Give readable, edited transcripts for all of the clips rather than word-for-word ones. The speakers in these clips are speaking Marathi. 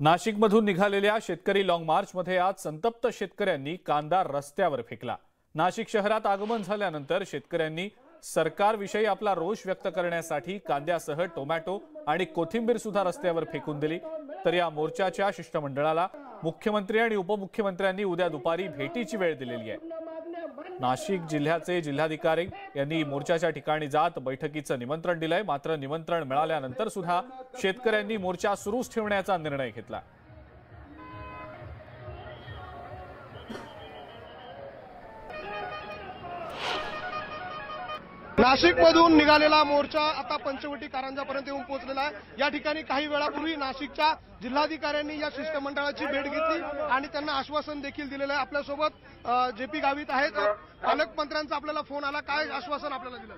नाशिकमधून निघालेल्या शेतकरी लॉंग मार्चमध्ये आज संतप्त शेतकऱ्यांनी कांदा रस्त्यावर फेकला। नाशिक शहरात आगमन झाल्यानंतर शेतकऱ्यांनी सरकारविषयी आपला रोष व्यक्त करण्यासाठी कांद्यासह टोमॅटो आणि कोथिंबीर सुद्धा रस्त्यावर फेकून दिली। तर या मोर्चाच्या शिष्टमंडळाला मुख्यमंत्री आणि उपमुख्यमंत्र्यांनी उद्या दुपारी भेटीची वेळ दिलेली आहे। नाशिक जिल्ह्याचे जिल्हाधिकारी यांनी मोर्चाच्या ठिकाणी जात बैठकीचं निमंत्रण दिलंय। मात्र निमंत्रण मिळाल्यानंतर सुद्धा शेतकऱ्यांनी मोर्चा सुरूच ठेवण्याचा निर्णय घेतला। नाशिकमधून निघालेला मोर्चा आता पंचवटी कारंजापर्यंत येऊन पोहोचलेला आहे। या ठिकाणी काही वेळापूर्वी नाशिकच्या जिल्हाधिकाऱ्यांनी या शिष्टमंडळाची भेट घेतली आणि त्यांना आश्वासन देखील दिलेलं आहे। आपल्यासोबत जेपी गावित आहेत। पालकमंत्र्यांचा आपल्याला फोन आला, काय आश्वासन आपल्याला दिलं?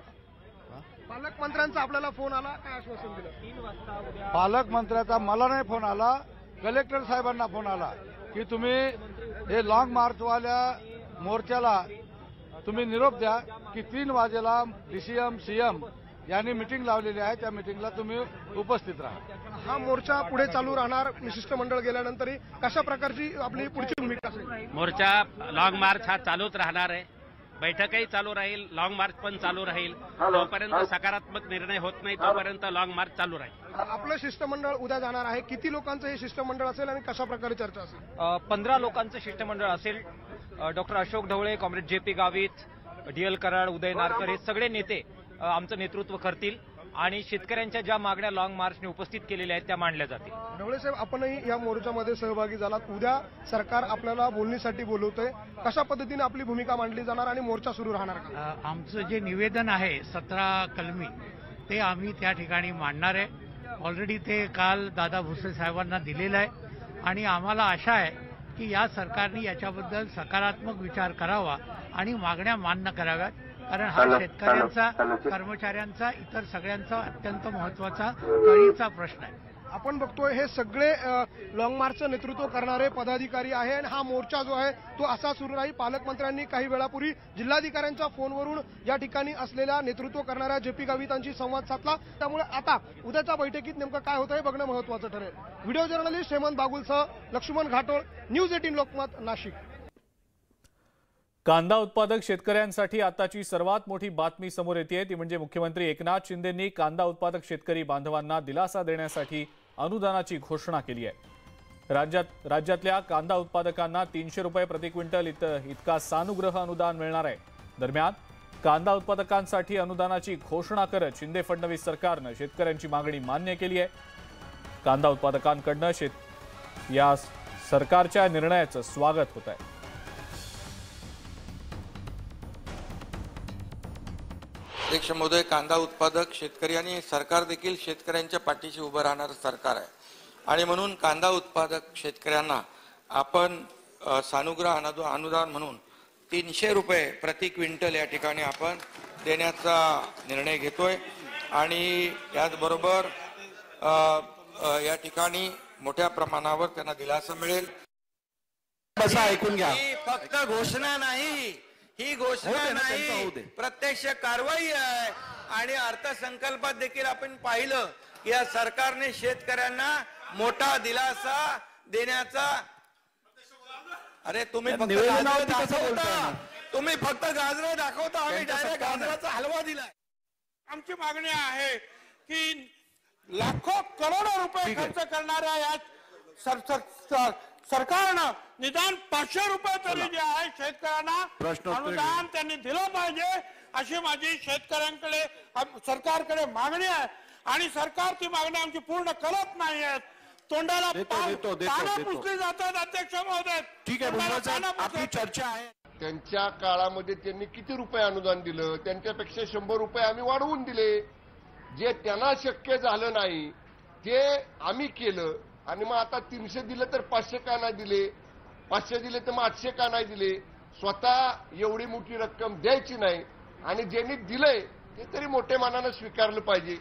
पालकमंत्र्यांचा आपल्याला फोन आला, काय आश्वासन दिलं? पालकमंत्र्याचा मला नाही फोन आला, कलेक्टर साहेबांना फोन आला की तुम्ही हे लॉंग मार्चवाल्या मोर्चाला तुम्ही निरोप द्या की 3 वाजेला डीसीएम सीएम यांनी मीटिंग लावलेली आहे, त्या मीटिंगला तुम्ही उपस्थित राहा। हा मोर्चा पुढे चालू राहणार? शिष्टमंडळ गेल्यानंतरही कशा प्रकारची आपली पुढची भूमिका असेल? मोर्चा लॉंग मार्च हा चालूच राहणार आहे, बैठकही चालू राहील, लॉंग मार्च पण चालू राहील। जोपर्यंत सकारात्मक निर्णय होत नाही तोपर्यंत लॉंग मार्च चालू राहील। आपलं शिष्टमंडळ उद्या जाणार आहे, किती लोकांचं हे शिष्टमंडळ असेल आणि कशा प्रकारे चर्चा असेल? 15 लोकांचं शिष्टमंडळ असेल। Doctor Ashok Dhawale, comrade JP Gavit, DL Karad, Uday Narkar हे सगळे नेते आमचं नेतृत्व करतील आणि शेतकऱ्यांच्या ज्या मागण्या लॉंग मार्चने उपस्थित केलेल्या आहेत त्या मांडल्या जातील। ढवळे साहेब, आपणही या मोर्चामध्ये सहभागी झालात। उद्या सरकार आपल्याला बोलणीसाठी बोलवतंय, कशा पद्धतीने आपली भूमिका मांडली जाणार आणि मोर्चा सुरू राहणार का? आमचं जे निवेदन आहे 17 कलमी ते आम्ही त्या ठिकाणी मांडणार आहे। ऑलरेडी ते काल दादा भुसे साहेबांना दिलेलं आहे आणि आम्हाला आशा आहे की या सरकारने याच्याबद्दल सकारात्मक विचार करावा आणि मागण्या मान्य कराव्यात, कारण हा शेतकऱ्यांचा, कर्मचाऱ्यांचा, इतर सगळ्यांचा अत्यंत महत्वाचा कळीचा प्रश्न आहे। आपण बघतोय हे सगळे लॉंग मार्चचं नेतृत्व करणारे पदाधिकारी आहे आणि हा मोर्चा जो आहे तो असा सुरू राहील। पालकमंत्र्यांनी काही वेळापूर्वी जिल्हाधिकाऱ्यांच्या फोनवरून या ठिकाणी असलेल्या नेतृत्व करणाऱ्या जेपी गावितांशी संवाद साधला। त्यामुळे आता उद्याच्या बैठकीत नेमकं काय होतं हे बघणं महत्वाचं ठरेल। व्हिडिओ जर्नलिस्ट हेमंत बागुलसह लक्ष्मण घाटोळ, न्यूज 18 लोकमत, नाशिक। कांदा उत्पादक शेतकऱ्यांसाठी आताची सर्वात मोठी बातमी समोर येते ती म्हणजे मुख्यमंत्री एकनाथ शिंदेंनी कांदा उत्पादक शेतकरी बांधवांना दिलासा देण्यासाठी अनुदानाची घोषणा केली आहे। राज्यातल्या कांदा उत्पादकांना 300 रुपये प्रति क्विंटल इतका सानुग्रह अनुदान मिळणार आहे। दरम्यान कांदा उत्पादकांसाठी अनुदानाची घोषणा करत शिंदे फडणवीस सरकारनं शेतकऱ्यांची मागणी मान्य केली आहे। कांदा उत्पादकांकडनं या सरकारच्या निर्णयाचं स्वागत होत आहे। अध्यक्ष महोदय, कांदा उत्पादक शेतकरी आणि सरकार देखील शेतकऱ्यांच्या पाठीशी उभं राहणारं सरकार आहे आणि म्हणून कांदा उत्पादक शेतकऱ्यांना आपण सानुग्रह अनुदान म्हणून 300 रुपये प्रति क्विंटल या ठिकाणी आपण देण्याचा निर्णय घेतोय आणि याचबरोबर या ठिकाणी मोठ्या प्रमाणावर त्यांना दिलासा मिळेल। बसा, ऐकून घ्या। ही फक्त घोषणा नाही, ही घोषणा नाही, प्रत्यक्ष कारवाई आहे आणि अर्थसंकल्पात देखील आपण पाहिलं की या सरकारने शेतकऱ्यांना मोठा दिलासा देण्याचा, अरे तुम्ही फक्त गाजर दाखवता, आम्ही डायरेक्ट गाजराचा हलवा दिलाय। आमची मागणी आहे की लाखो करोडो रुपये खर्च करणाऱ्या या सरकारनं निदान 500 रुपये तरी जे आहे शेतकऱ्यांना अनुदान त्यांनी दिलं पाहिजे अशी माझी शेतकऱ्यांकडे, सरकारकडे मागणी आहे आणि सरकार ती मागणी आमची पूर्ण करत नाही आहेत। तोंडाला पानं पुसली जातात अध्यक्ष महोदय। ठीक आहे, आपली चर्चा आहे। त्यांच्या काळामध्ये त्यांनी किती रुपये अनुदान दिलं? त्यांच्यापेक्षा 100 रुपये आम्ही वाढवून दिले। जे त्यांना शक्य झालं नाही ते आम्ही केलं आणि मग आता 300 दिलं तर 500 का नाही दिले? 500 दिले तर मग 800 का नाही दिले? स्वतः एवढी मोठी रक्कम द्यायची नाही आणि ज्यांनी दिलंय ते तरी मोठ्या मानानं स्वीकारलं पाहिजे।